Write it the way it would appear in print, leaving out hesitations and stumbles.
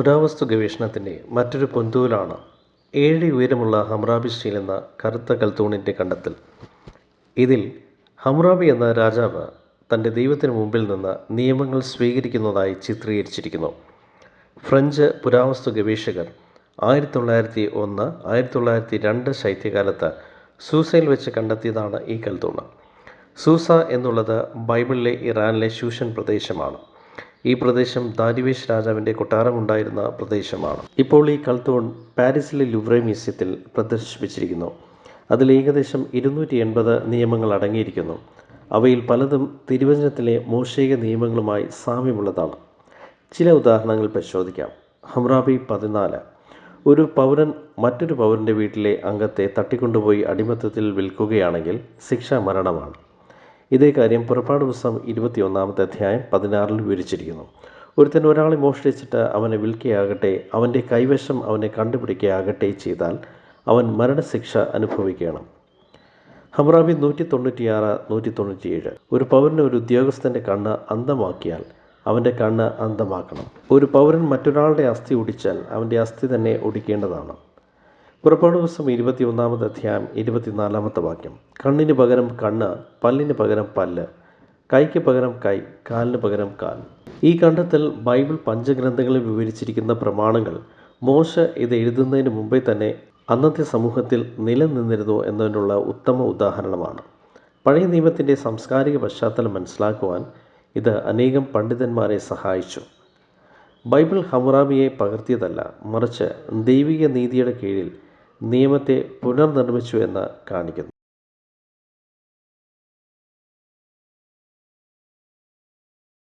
പുരാവസ്തു ഗവേഷണത്തിൻ്റെ മറ്റൊരു പൊന്തൂലാണ് 7 ഉയരമുള്ള ഹമ്മുറാബി സ്റ്റീൽ എന്ന കറുത്ത കൽത്തൂണിൻ്റെ കണ്ടെത്തൽ. ഇതിൽ ഹമ്മുറാബി എന്ന രാജാവ് തൻ്റെ ദൈവത്തിന് മുമ്പിൽ നിന്ന് നിയമങ്ങൾ സ്വീകരിക്കുന്നതായി ചിത്രീകരിച്ചിരിക്കുന്നു. ഫ്രഞ്ച് പുരാവസ്തു ഗവേഷകർ 1901, 1902 ശൈത്യകാലത്ത് സൂസയിൽ വെച്ച് കണ്ടെത്തിയതാണ് ഈ കൽത്തൂണ്. സൂസ എന്നുള്ളത് ബൈബിളിലെ ഇറാനിലെ ശൂഷൻ പ്രദേശമാണ്. ഈ പ്രദേശം ദാരിവേഷ് രാജാവിൻ്റെ കൊട്ടാരമുണ്ടായിരുന്ന പ്രദേശമാണ്. ഇപ്പോൾ ഈ കൽത്തൂൺ പാരീസിലെ ലുവ്രെ മ്യൂസിയത്തിൽ പ്രദർശിപ്പിച്ചിരിക്കുന്നു. അതിൽ ഏകദേശം 280 നിയമങ്ങൾ അടങ്ങിയിരിക്കുന്നു. അവയിൽ പലതും തിരുവചനത്തിലെ മോശയിക നിയമങ്ങളുമായി സാമ്യമുള്ളതാണ്. ചില ഉദാഹരണങ്ങൾ പരിശോധിക്കാം. ഹമ്മുറാബി 14. ഒരു പൗരൻ മറ്റൊരു പൗരൻ്റെ വീട്ടിലെ അംഗത്തെ തട്ടിക്കൊണ്ടുപോയി അടിമത്തത്തിൽ വിൽക്കുകയാണെങ്കിൽ ശിക്ഷ മരണമാണ്. ഇതേ കാര്യം പുറപ്പാട് പുസ്തകം 21-ാമത്തെ അധ്യായം 16 വിവരിച്ചിരിക്കുന്നു. ഒരുത്തൻ ഒരാളെ മോഷ്ടിച്ചിട്ട് അവനെ വിൽക്കുകയാകട്ടെ, അവൻ്റെ കൈവശം അവനെ കണ്ടുപിടിക്കുകയാകട്ടെ ചെയ്താൽ അവൻ മരണശിക്ഷ അനുഭവിക്കണം. ഹമ്മുറാബി 196, 197. ഒരു പൗരന് ഒരു ഉദ്യോഗസ്ഥൻ്റെ കണ്ണ് അന്ധമാക്കിയാൽ അവൻ്റെ കണ്ണ് അന്ധമാക്കണം. ഒരു പൗരൻ മറ്റൊരാളുടെ അസ്ഥി ഒടിച്ചാൽ അവൻ്റെ അസ്ഥി തന്നെ ഒടിക്കേണ്ടതാണ്. പുറപ്പാട് പുസ്തകം 21-ാമത്തെ അധ്യായം 24-ാമത്തെ വാക്യം. കണ്ണിന് പകരം കണ്ണ്, പല്ലിന് പകരം പല്ല്, കൈക്ക് പകരം കൈ, കാലിന് പകരം കാൽ. ഈ കണ്ടെത്തൽ ബൈബിൾ പഞ്ചഗ്രന്ഥങ്ങളിൽ വിവരിച്ചിരിക്കുന്ന പ്രമാണങ്ങൾ മോശ ഇത് എഴുതുന്നതിന് മുമ്പേ തന്നെ അന്നത്തെ സമൂഹത്തിൽ നിലനിന്നിരുന്നു എന്നതിനുള്ള ഉത്തമ ഉദാഹരണമാണ്. പഴയ നിയമത്തിൻ്റെ സാംസ്കാരിക പശ്ചാത്തലം മനസ്സിലാക്കുവാൻ ഇത് അനേകം പണ്ഡിതന്മാരെ സഹായിച്ചു. ബൈബിൾ ഹമ്മുറാബിയെ പകർത്തിയതല്ല, മറിച്ച് ദൈവിക നീതിയുടെ കീഴിൽ നിയമത്തെ പുനർനിർമ്മിച്ചു എന്ന് കാണിക്കുന്നു.